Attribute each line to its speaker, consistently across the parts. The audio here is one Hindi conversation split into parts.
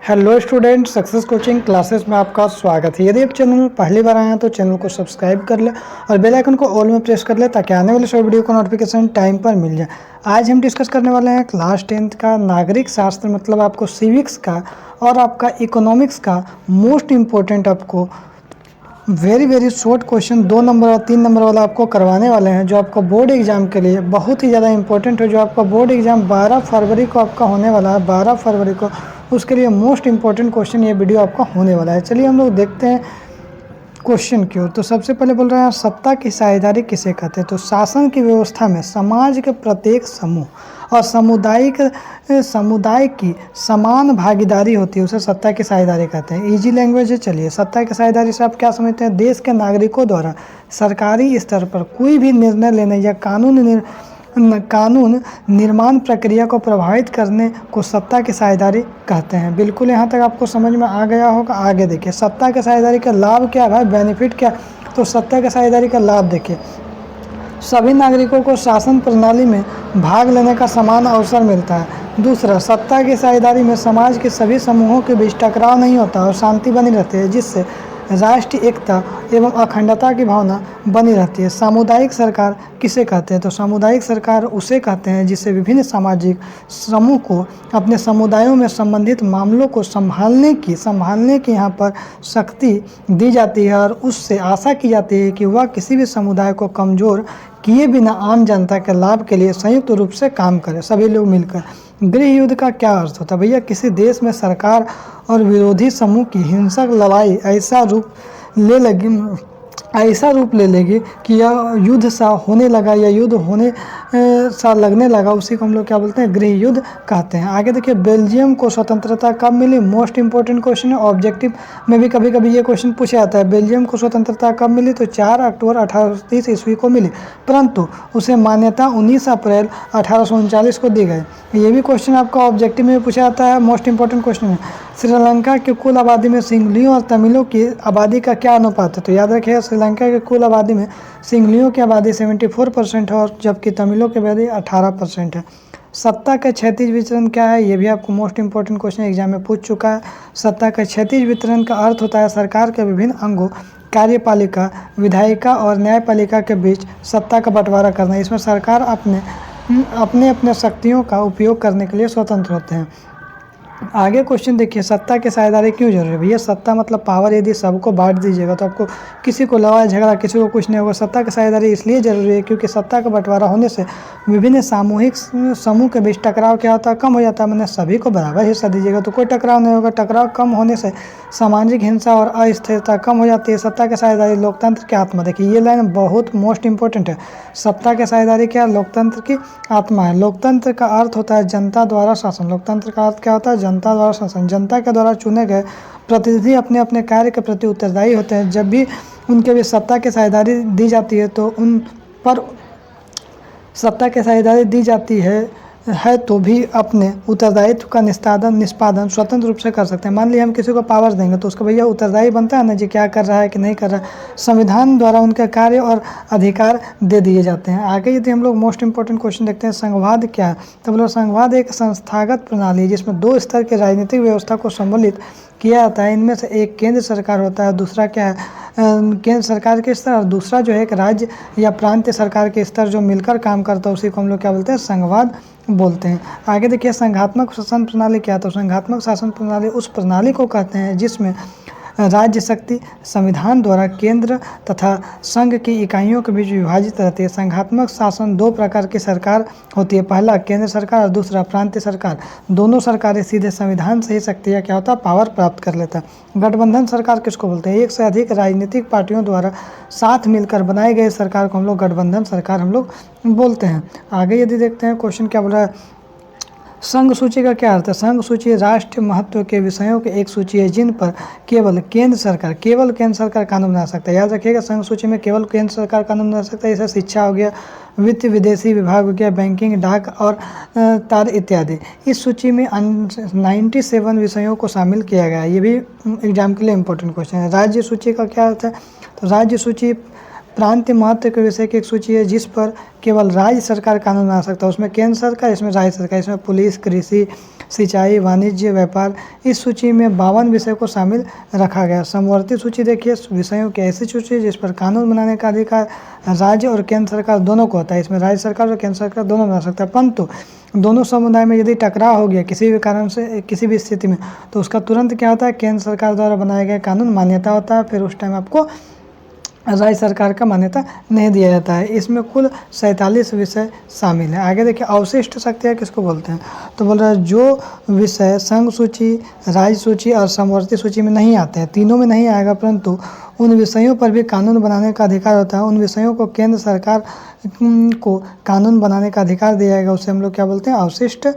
Speaker 1: Hello student, success coaching classes में आपका स्वागत है। यदि आप चैनल में पहली बार आए हैं तो चैनल को सब्सक्राइब कर ले और बेल आइकन को ऑल में प्रेस कर ले ताकि आने वाले सभी वीडियो का नोटिफिकेशन टाइम पर मिल जाए। आज हम डिस्कस करने वाले हैं क्लास 10th का नागरिक शास्त्र, मतलब आपको सिविक्स का और आपका इकोनॉमिक्स का मोस्ट इम्पोर्टेंट आपको वेरी शॉर्ट क्वेश्चन 2 नंबर और 3 नंबर वाला आपको करवाने वाले हैं, जो आपको बोर्ड एग्जाम के लिए बहुत ही ज़्यादा इंपॉर्टेंट है। जो आपका बोर्ड एग्जाम 12 फरवरी को आपका होने वाला है, 12 फरवरी को, उसके लिए मोस्ट इंपॉर्टेंट क्वेश्चन ये वीडियो आपका होने वाला है। चलिए हम लोग देखते हैं क्वेश्चन क्यों। तो सबसे पहले बोल रहे हैं सत्ता की साझेदारी किसे कहते हैं। तो शासन की व्यवस्था में समाज के प्रत्येक समूह और समुदाय की समान भागीदारी होती है, उसे सत्ता की साझेदारी कहते हैं। इजी लैंग्वेज है। चलिए, सत्ता की साझेदारी से आप क्या समझते हैं? देश के नागरिकों द्वारा सरकारी स्तर पर कोई भी निर्णय लेने या कानून निर्माण प्रक्रिया को प्रभावित करने को सत्ता की साझेदारी कहते हैं। बिल्कुल, यहाँ तक आपको समझ में आ गया होगा। आगे देखिए, सत्ता की साझेदारी का लाभ क्या है, बेनिफिट क्या। तो सत्ता की साझेदारी का लाभ देखिए, सभी नागरिकों को शासन प्रणाली में भाग लेने का समान अवसर मिलता है। दूसरा, सत्ता की साझेदारी में समाज के सभी समूहों के बीच टकराव नहीं होता और शांति बनी रहती है, जिससे राष्ट्रीय एकता एवं अखंडता की भावना बनी रहती है। सामुदायिक सरकार किसे कहते हैं? तो सामुदायिक सरकार उसे कहते हैं जिससे विभिन्न सामाजिक समूह को अपने समुदायों में संबंधित मामलों को संभालने की यहाँ पर शक्ति दी जाती है और उससे आशा की जाती है कि वह किसी भी समुदाय को कमज़ोर किए बिना आम जनता के लाभ के लिए संयुक्त रूप से काम करें, सभी लोग मिलकर। गृह युद्ध का क्या अर्थ होता है? भैया, किसी देश में सरकार और विरोधी समूह की हिंसक लड़ाई ऐसा रूप ले लेगी कि यह युद्ध सा होने लगा या युद्ध होने सा लगने लगा, उसी को हम लोग क्या बोलते हैं? गृह युद्ध कहते हैं। आगे देखिए, बेल्जियम को स्वतंत्रता कब मिली? मोस्ट इंपॉर्टेंट क्वेश्चन है। ऑब्जेक्टिव में भी कभी कभी ये क्वेश्चन पूछा जाता है, बेल्जियम को स्वतंत्रता कब मिली? तो 4 अक्टूबर 1830 ईस्वी को मिली, परंतु उसे मान्यता 19 अप्रैल 1839 को दी गई। ये भी क्वेश्चन आपका ऑब्जेक्टिव में पूछा जाता है, मोस्ट इंपॉर्टेंट क्वेश्चन है। श्रीलंका की कुल आबादी में सिंहलियों और तमिलों की आबादी का क्या अनुपात है? तो याद रखिएगा, श्रीलंका की कुल आबादी में सिंहलियों की आबादी 74% है और जबकि तमिलों की आबादी 18% है। सत्ता का क्षैतिज वितरण क्या है? ये भी आपको मोस्ट इंपॉर्टेंट क्वेश्चन एग्जाम में पूछ चुका है। सत्ता का क्षैतिज वितरण का अर्थ होता है सरकार के विभिन्न अंगों, कार्यपालिका, विधायिका और न्यायपालिका के बीच सत्ता का बंटवारा करना। इसमें सरकार अपने शक्तियों का उपयोग करने के लिए स्वतंत्र होते हैं। आगे क्वेश्चन देखिए, सत्ता की साझेदारी क्यों जरूरी है? भैया, सत्ता मतलब पावर। यदि सबको बांट दीजिएगा तो आपको किसी को लड़ाई झगड़ा, किसी को कुछ नहीं होगा। सत्ता की साझेदारी इसलिए जरूरी है क्योंकि सत्ता का बंटवारा होने से विभिन्न सामूहिक समूह के बीच टकराव क्या होता है? कम हो जाता है। मैंने सभी को बराबर हिस्सा दीजिएगा तो कोई टकराव नहीं होगा। टकराव कम होने से सामाजिक हिंसा और अस्थिरता कम हो जाती है। सत्ता की साझेदारी लोकतंत्र की आत्मा। देखिए, ये लाइन बहुत मोस्ट इंपॉर्टेंट है। सत्ता की साझेदारी क्या? लोकतंत्र की आत्मा है। लोकतंत्र का अर्थ होता है जनता द्वारा शासन। लोकतंत्र का अर्थ क्या होता है? जनता द्वारा शासन। जनता के द्वारा चुने गए प्रतिनिधि अपने अपने कार्य के प्रति उत्तरदायी होते हैं। जब भी उनके भी सत्ता की साझेदारी दी जाती है तो उन पर सत्ता की साझेदारी दी जाती है तो भी अपने उत्तरदायित्व का निष्पादन स्वतंत्र रूप से कर सकते हैं। मान लीजिए हम किसी को पावर देंगे तो उसका भैया उत्तरदायी बनता है ना जी, क्या कर रहा है कि नहीं कर रहा है। संविधान द्वारा उनके कार्य और अधिकार दे दिए जाते हैं। आगे यदि हम लोग मोस्ट इंपॉर्टेंट क्वेश्चन देखते हैं, संघवाद क्या है? तो बोलो, संघवाद एक संस्थागत प्रणाली है जिसमें 2 स्तर की राजनीतिक व्यवस्था को सम्मिलित किया जाता है। इनमें से एक केंद्र सरकार होता है, दूसरा क्या है? केंद्र सरकार के स्तर, और दूसरा जो है एक राज्य या प्रांतीय सरकार के स्तर जो मिलकर काम करता है, उसी को हम लोग क्या बोलते हैं? संघवाद बोलते हैं। आगे देखिए, संघात्मक शासन प्रणाली क्या है? तो संघात्मक शासन प्रणाली उस प्रणाली को कहते हैं जिसमें राज्य शक्ति संविधान द्वारा केंद्र तथा संघ की इकाइयों के बीच विभाजित रहती है। संघात्मक शासन 2 प्रकार की सरकार होती है, पहला केंद्र सरकार और दूसरा प्रांतीय सरकार। दोनों सरकारें सीधे संविधान से ही शक्ति या क्या होता है? पावर प्राप्त कर लेता है। गठबंधन सरकार किसको बोलते हैं? एक से अधिक राजनीतिक पार्टियों द्वारा साथ मिलकर बनाई गई सरकार को हम लोग गठबंधन सरकार हम लोग बोलते हैं। आगे यदि देखते हैं क्वेश्चन क्या बोल रहा है, संघ सूची का क्या अर्थ है? संघ सूची राष्ट्रीय महत्व के विषयों की एक सूची है जिन पर केवल केंद्र सरकार कानून बना सकता है। याद रखिएगा, संघ सूची में केवल केंद्र सरकार कानून बना सकता है। जैसे शिक्षा हो गया, वित्त विदेशी विभाग हो गया, बैंकिंग, डाक और तार इत्यादि। इस सूची में 97 विषयों को शामिल किया गया है। ये भी एग्जाम के लिए इम्पोर्टेंट क्वेश्चन है। राज्य सूची का क्या अर्थ है? तो राज्य सूची प्रांतीय महत्व के विषय की एक सूची है जिस पर केवल राज्य सरकार कानून बना सकता है, उसमें केंद्र सरकार, इसमें राज्य सरकार, इसमें पुलिस, कृषि, सिंचाई, वाणिज्य, व्यापार। इस सूची में 52 विषय को शामिल रखा गया। समवर्ती सूची देखिए विषयों की ऐसी सूची जिस पर कानून बनाने का अधिकार राज्य और केंद्र सरकार दोनों को होता है। इसमें राज्य सरकार और केंद्र सरकार दोनों बना सकता है, परंतु दोनों समुदाय में यदि टकराव हो गया किसी भी कारण से, किसी भी स्थिति में, तो उसका तुरंत क्या होता है, केंद्र सरकार द्वारा बनाए गए कानून मान्यता होता है, फिर उस टाइम आपको राज्य सरकार का मान्यता नहीं दिया जाता है। इसमें कुल 47 विषय शामिल हैं। आगे देखिए अवशिष्ट शक्तियाँ किसको बोलते हैं, तो बोल रहा है जो विषय संघ सूची, राज्य सूची और समवर्ती सूची में नहीं आते हैं, तीनों में नहीं आएगा, परंतु उन विषयों पर भी कानून बनाने का अधिकार होता है, उन विषयों को केंद्र सरकार को कानून बनाने का अधिकार दिया जाएगा, उसे हम लोग क्या बोलते हैं, अवशिष्ट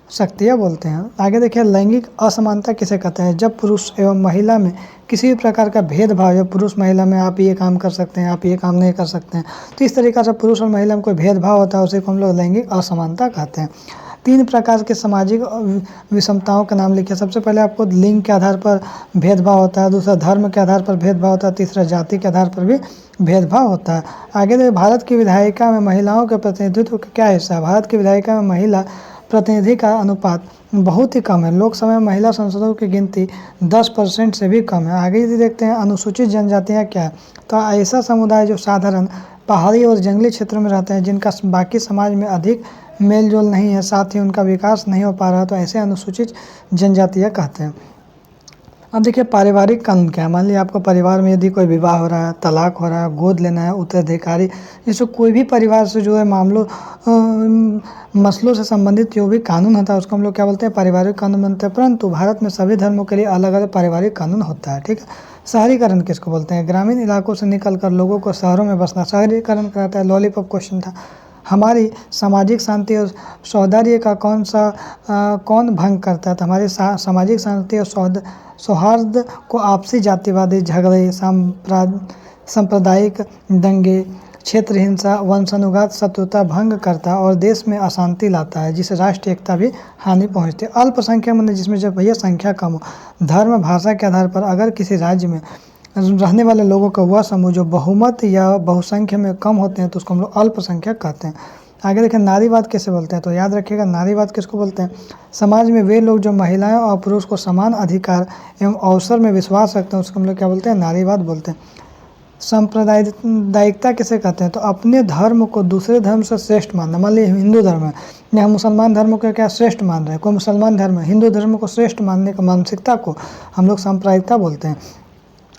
Speaker 1: शक्तियाँ बोलते हैं। आगे देखिए लैंगिक असमानता किसे कहते हैं, जब पुरुष एवं महिला में किसी भी प्रकार का भेदभाव, जब पुरुष महिला में आप ये काम कर सकते हैं, आप ये काम नहीं कर सकते हैं, तो इस तरीक़े से पुरुष और महिला में कोई भेदभाव होता है, उसे को हम लोग लैंगिक असमानता कहते हैं। 3 प्रकार के सामाजिक विषमताओं के नाम लिखिए। सबसे पहले आपको लिंग के आधार पर भेदभाव होता है, दूसरा धर्म के आधार पर भेदभाव होता है, तीसरा जाति के आधार पर भी भेदभाव होता है। आगे देखिए भारत की विधायिका में महिलाओं के प्रतिनिधित्व का क्या हिस्सा है। भारत की विधायिका में महिला प्रतिनिधि का अनुपात बहुत ही कम है। लोकसभा में महिला सांसदों की गिनती 10% से भी कम है। आगे यदि देखते हैं अनुसूचित जनजातियाँ क्या है, तो ऐसा समुदाय जो साधारण पहाड़ी और जंगली क्षेत्रों में रहते हैं, जिनका बाकी समाज में अधिक मेल जोल नहीं है, साथ ही उनका विकास नहीं हो पा रहा, तो ऐसे अनुसूचित जनजातियाँ कहते हैं। अब देखिए पारिवारिक कानून क्या है। मान लीजिए आपको परिवार में यदि कोई विवाह हो रहा है, तलाक हो रहा है, गोद लेना है, उत्तराधिकारी, जैसे कोई भी परिवार से जो है मसलों से संबंधित जो भी कानून होता है उसको हम लोग क्या बोलते हैं, पारिवारिक कानून बनते हैं। परंतु भारत में सभी धर्मों के लिए अलग अलग पारिवारिक कानून होता है, ठीक है। शहरीकरण किसको बोलते हैं, ग्रामीण इलाकों से निकलकर लोगों को शहरों में बसना शहरीकरण कराता है। लॉलीपॉप क्वेश्चन था। हमारी सामाजिक शांति और सौहार्द का कौन भंग करता है, तो हमारी सामाजिक शांति और सौहार्द को आपसी जातिवादी झगड़े, सांप्रदायिक दंगे, क्षेत्र हिंसा, वंशानुगत शत्रुता भंग करता है और देश में अशांति लाता है, जिससे राष्ट्रीय एकता भी हानि पहुंचती है। अल्पसंख्यक मतलब जिसमें जब भैया संख्या कम हो, धर्म भाषा के आधार पर अगर किसी राज्य में रहने वाले लोगों का वह समूह जो बहुमत या बहुसंख्या में कम होते हैं, तो उसको हम लोग अल्पसंख्यक कहते हैं। आगे देखें नारीवाद कैसे बोलते हैं, तो याद रखिएगा नारीवाद किसको बोलते हैं, समाज में वे लोग जो महिलाएं और पुरुष को समान अधिकार एवं अवसर में विश्वास रखते हैं, उसको हम लोग क्या बोलते हैं, नारीवाद बोलते हैं। सांप्रदायिकता किसे कहते हैं, तो अपने धर्म को दूसरे धर्म से श्रेष्ठ मानना। मान लीजिए हिंदू धर्म है, या मुसलमान धर्म को क्या श्रेष्ठ मान रहे हैं, कोई मुसलमान धर्म है, हिंदू धर्म को श्रेष्ठ मानने का मानसिकता को हम लोग सांप्रदायिकता बोलते हैं।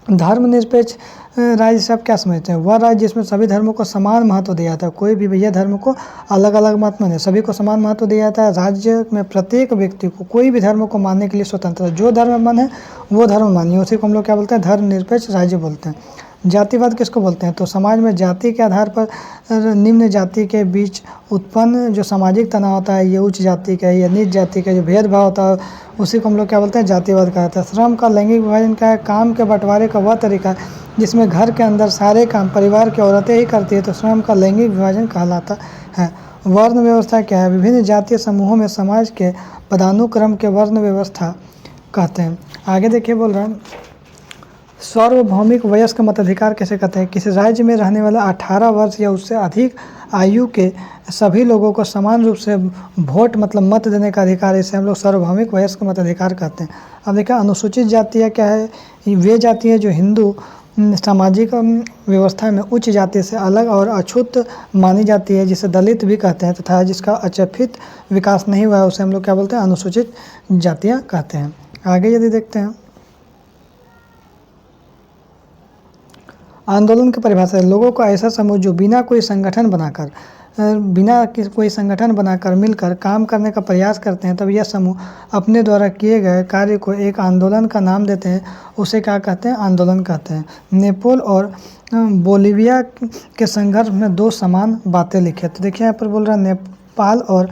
Speaker 1: धर्मनिरपेक्ष राज्य से आप क्या समझते हैं, वह राज्य जिसमें सभी धर्मों को समान महत्व दिया जाता है, कोई भी भैया धर्म को अलग अलग मत माने, सभी को समान महत्व दिया जाता है। राज्य में प्रत्येक व्यक्ति को कोई भी धर्म को मानने के लिए स्वतंत्र है, जो धर्म मन है वो धर्म मानिए, उसी को हम लोग क्या बोलते हैं, धर्मनिरपेक्ष राज्य बोलते हैं। जातिवाद किसको बोलते हैं, तो समाज में जाति के आधार पर निम्न जाति के बीच उत्पन्न जो सामाजिक तनाव होता है, ये उच्च जाति का या नीच जाति का जो भेदभाव होता है, उसी को हम लोग क्या बोलते हैं, जातिवाद कहते हैं। श्रम का लैंगिक विभाजन क्या है, काम के बंटवारे का वह तरीका जिसमें घर के अंदर सारे काम परिवार की औरतें ही करती है, तो श्रम का लैंगिक विभाजन कहलाता है। वर्ण व्यवस्था क्या है, विभिन्न जातीय समूहों में समाज के पदानुक्रम के वर्ण व्यवस्था कहते हैं। आगे देखिए बोल रहा है सार्वभौमिक वयस्क मताधिकार कैसे कहते हैं, किसी राज्य में रहने वाले 18 वर्ष या उससे अधिक आयु के सभी लोगों को समान रूप से वोट मतलब मत देने का अधिकार, इसे हम लोग सार्वभौमिक वयस्क मताधिकार कहते हैं। अब देखिए अनुसूचित जातियाँ क्या है, वे जातियाँ जो हिंदू सामाजिक व्यवस्था में उच्च जाति से अलग और अछूत मानी जाती है, जिसे दलित भी कहते हैं, तथा जिसका अचफित विकास नहीं हुआ है, उसे हम लोग क्या बोलते हैं, अनुसूचित जातियाँ कहते हैं। आगे यदि देखते हैं आंदोलन की परिभाषा, लोगों को ऐसा समूह जो बिना कोई संगठन बनाकर मिलकर काम करने का प्रयास करते हैं, तब यह समूह अपने द्वारा किए गए कार्य को एक आंदोलन का नाम देते हैं, उसे क्या कहते हैं, आंदोलन कहते हैं। नेपोल और बोलिविया के संघर्ष में 2 समान बातें लिखे, तो देखिए यहाँ पर बोल रहा है नेपाल और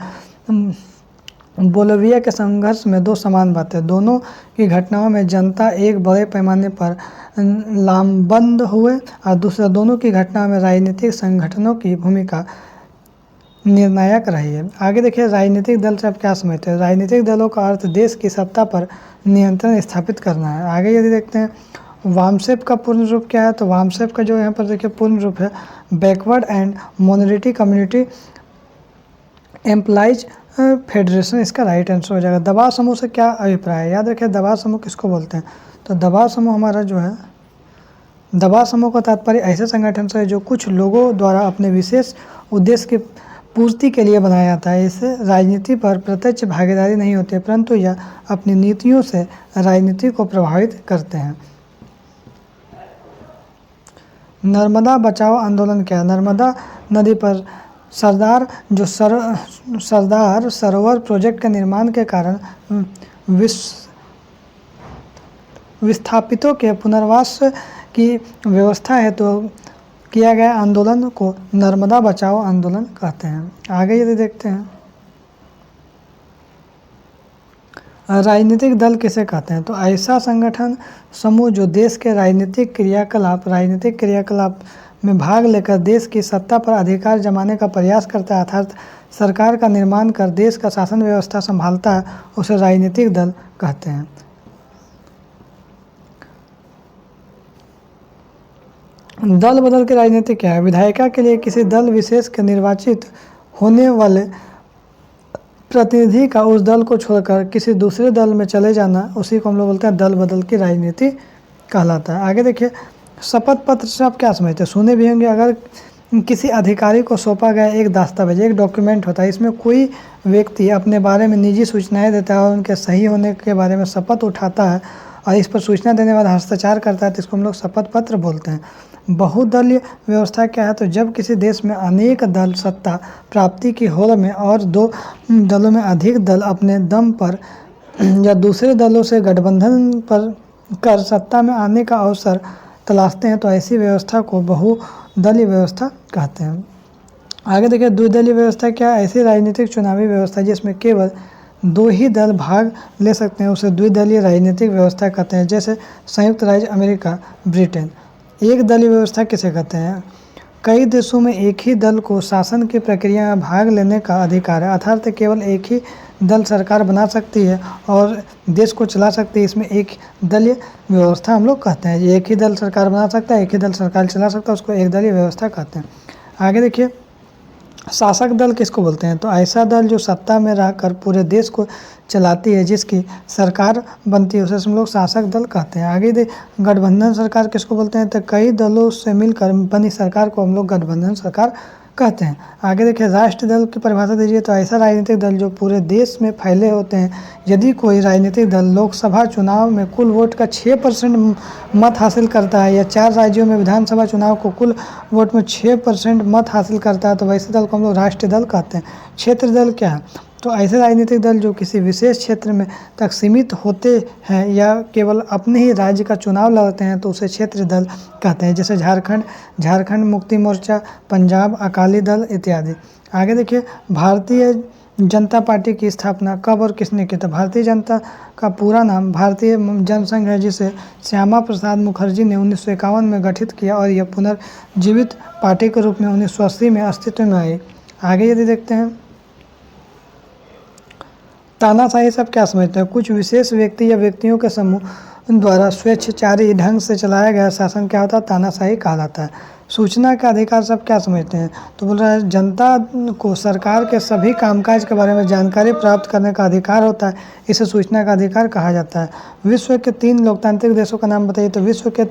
Speaker 1: बोलिविया के संघर्ष में 2 समान बातें, दोनों की घटनाओं में जनता एक बड़े पैमाने पर लामबंद हुए और दूसरा दोनों की घटना में राजनीतिक संगठनों की भूमिका निर्णायक रही है। आगे देखिए राजनीतिक दल से आप क्या समझते हैं, राजनीतिक दलों का अर्थ देश की सत्ता पर नियंत्रण स्थापित करना है। आगे यदि देखते हैं वामसेप का पूर्ण रूप क्या है? तो वामसेप का जो यहाँ पर देखिए पूर्ण रूप है backward and minority community employees federation, इसका राइट आंसर हो जाएगा। दबाव समूह से क्या अभिप्राय है? याद रखिए दबाव समूह किसको बोलते हैं? तो दबाव समूह हमारा जो है, दबाव समूह का तात्पर्य ऐसे संगठन से है जो कुछ लोगों द्वारा अपने विशेष उद्देश्य की पूर्ति के लिए बनाया जाता है। इससे राजनीति पर प्रत्यक्ष भागीदारी नहीं होती है, परंतु यह अपनी नीतियों से राजनीति को प्रभावित करते हैं। नर्मदा बचाओ आंदोलन क्या है? नर्मदा नदी पर सरदार सरोवर प्रोजेक्ट के निर्माण के कारण विस्थापितों के पुनर्वास की व्यवस्था है तो किया गया आंदोलन को नर्मदा बचाओ आंदोलन कहते हैं। आगे यदि देखते हैं राजनीतिक दल किसे कहते हैं? तो ऐसा संगठन समूह जो देश के राजनीतिक क्रियाकलाप में भाग लेकर देश की सत्ता पर अधिकार जमाने का प्रयास करता है, अर्थात सरकार का निर्माण कर देश का शासन व्यवस्था संभालता है, उसे राजनीतिक दल कहते हैं। दल बदल के राजनीति क्या है? विधायिका के लिए किसी दल विशेष के निर्वाचित होने वाले प्रतिनिधि का उस दल को छोड़कर किसी दूसरे दल में चले जाना, उसी को हम लोग बोलते हैं दल बदल की राजनीति कहलाता है। आगे देखिए शपथ पत्र से आप क्या समझते हैं? सुने भी होंगे, अगर किसी अधिकारी को सौंपा गया एक दस्तावेज, एक डॉक्यूमेंट होता है, इसमें कोई व्यक्ति अपने बारे में निजी सूचनाएं देता है और उनके सही होने के बारे में शपथ उठाता है और इस पर सूचना देने के बाद हस्ताक्षर करता है, तो इसको हम लोग शपथ पत्र बोलते हैं। बहुदलीय व्यवस्था क्या है? तो जब किसी देश में अनेक दल सत्ता प्राप्ति की होड़ में और दो दलों में अधिक दल अपने दम पर या दूसरे दलों से गठबंधन पर कर सत्ता में आने का अवसर तलाशते हैं, तो ऐसी व्यवस्था को बहुदलीय व्यवस्था कहते हैं। आगे देखिए द्विदलीय व्यवस्था क्या है? ऐसी राजनीतिक चुनावी व्यवस्था जिसमें केवल दो ही दल भाग ले सकते हैं, उसे द्विदलीय राजनीतिक व्यवस्था कहते हैं, जैसे संयुक्त राज्य अमेरिका, ब्रिटेन। एक दलीय व्यवस्था किसे कहते हैं? कई देशों में एक ही दल को शासन की प्रक्रिया में भाग लेने का अधिकार है, अर्थात केवल एक ही दल सरकार बना सकती है और देश को चला सकती है, इसमें एक दलीय व्यवस्था हम लोग कहते हैं। एक ही दल सरकार बना सकता है, एक ही दल सरकार चला सकता है, उसको एक दलीय व्यवस्था कहते हैं। आगे देखिए शासक दल किसको बोलते हैं? तो ऐसा दल जो सत्ता में रहकर पूरे देश को चलाती है, जिसकी सरकार बनती है, उसे हम लोग शासक दल कहते हैं। आगे गठबंधन सरकार किसको बोलते हैं? तो कई दलों से मिलकर बनी सरकार को हम लोग गठबंधन सरकार कहते हैं। आगे देखिए राष्ट्रीय दल की परिभाषा दीजिए। तो ऐसा राजनीतिक दल जो पूरे देश में फैले होते हैं। यदि कोई राजनीतिक दल लोकसभा चुनाव में कुल वोट का 6% मत हासिल करता है या 4 राज्यों में विधानसभा चुनाव को कुल वोट में 6% मत हासिल करता है, तो वैसे दल को हम लोग राष्ट्रीय दल कहते हैं। क्षेत्र दल क्या है? तो ऐसे राजनीतिक दल जो किसी विशेष क्षेत्र में तक सीमित होते हैं या केवल अपने ही राज्य का चुनाव लड़ते हैं, तो उसे क्षेत्रीय दल कहते हैं, जैसे झारखंड मुक्ति मोर्चा, पंजाब अकाली दल इत्यादि। आगे देखिए भारतीय जनता पार्टी की स्थापना कब और किसने की? तो भारतीय जनता का पूरा नाम भारतीय जनसंघ है, जिसे श्यामा प्रसाद मुखर्जी ने 1951 में गठित किया और यह पुनर्जीवित पार्टी के रूप में 1980 में अस्तित्व में आई। आगे यदि देखते हैं तानाशाही सब क्या समझते हैं? कुछ विशेष व्यक्ति या व्यक्तियों के समूह द्वारा स्वेच्छाचारी ढंग से चलाया गया शासन क्या होता है? तानाशाही कहा जाता है। सूचना का अधिकार सब क्या समझते हैं? तो बोल रहा है जनता को सरकार के सभी कामकाज के बारे में जानकारी प्राप्त करने का अधिकार होता है, इसे सूचना का अधिकार कहा जाता है। विश्व के 3 लोकतांत्रिक देशों का नाम बताइए। तो विश्व के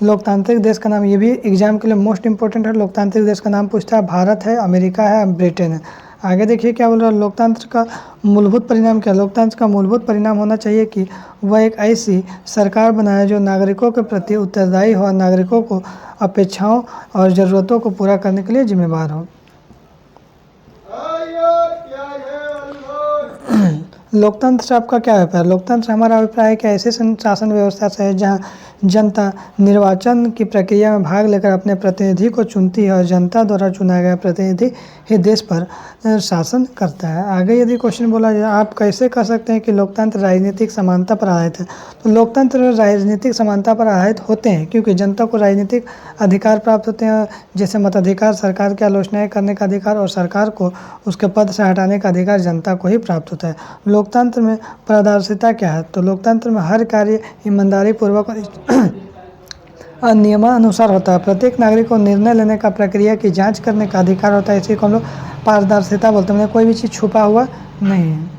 Speaker 1: लोकतांत्रिक देश का नाम, ये भी एग्जाम के लिए मोस्ट इंपॉर्टेंट है, लोकतांत्रिक देश का नाम पूछता है। भारत है, अमेरिका है, ब्रिटेन है। आगे देखिए क्या बोल रहा है लोकतंत्र का मूलभूत परिणाम क्या? लोकतंत्र का मूलभूत परिणाम होना चाहिए कि वह एक ऐसी सरकार बनाए जो नागरिकों के प्रति उत्तरदायी हो और नागरिकों को अपेक्षाओं और ज़रूरतों को पूरा करने के लिए जिम्मेदार हो। लोकतंत्र से आपका क्या अभिप्राय? लोकतंत्र हमारा अभिप्राय है कि ऐसे शासन व्यवस्था से है जहाँ जनता निर्वाचन की प्रक्रिया में भाग लेकर अपने प्रतिनिधि को चुनती है और जनता द्वारा चुना गया प्रतिनिधि ही देश पर शासन करता है। आगे यदि क्वेश्चन बोला जाए आप कैसे कह सकते हैं कि लोकतंत्र राजनीतिक समानता पर आधारित है? तो लोकतंत्र राजनीतिक समानता पर आधारित होते हैं क्योंकि जनता को राजनीतिक अधिकार प्राप्त होते हैं, जैसे मताधिकार, सरकार की आलोचनाएं करने का अधिकार और सरकार को उसके पद से हटाने का अधिकार जनता को ही प्राप्त होता है। लोकतंत्र में पारदर्शिता क्या है? तो लोकतंत्र में हर कार्य ईमानदारी पूर्वक नियमानुसार होता है। प्रत्येक नागरिक को निर्णय लेने का प्रक्रिया की जांच करने का अधिकार होता है। इसी को हम लोग पारदर्शिता बोलते हैं, मतलब कोई भी चीज़ छुपा हुआ नहीं है।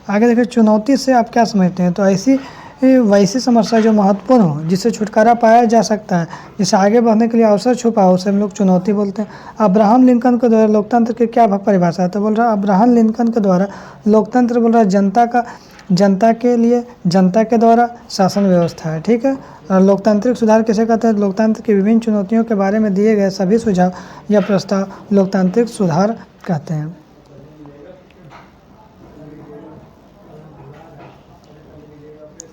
Speaker 1: आगे देखिए, चुनौती से आप क्या समझते हैं? तो ऐसी वैसी समस्या जो महत्वपूर्ण हो, जिससे छुटकारा पाया जा सकता है, जिससे आगे बढ़ने के लिए अवसर छुपा हो, उसे हम लोग चुनौती बोलते हैं। अब्राहम लिंकन के द्वारा लोकतंत्र की क्या परिभाषा है? तो बोल रहा है अब्राहम लिंकन के द्वारा लोकतंत्र बोल रहा है जनता के लिए जनता के द्वारा शासन व्यवस्था है, ठीक है। और लोकतांत्रिक सुधार किसे कहते हैं? लोकतंत्र की विभिन्न चुनौतियों के बारे में दिए गए सभी सुझाव या प्रस्ताव लोकतांत्रिक सुधार कहते हैं।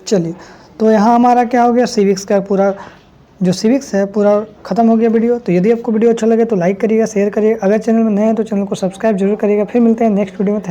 Speaker 1: चलिए, तो यहाँ हमारा क्या हो गया, सिविक्स का पूरा जो सिविक्स है पूरा खत्म हो गया वीडियो। तो यदि आपको वीडियो अच्छा लगे तो लाइक करिएगा, शेयर करिए। अगर चैनल में नए हैं तो चैनल को सब्सक्राइब जरूर करिएगा। फिर मिलते हैं नेक्स्ट वीडियो में। थैंक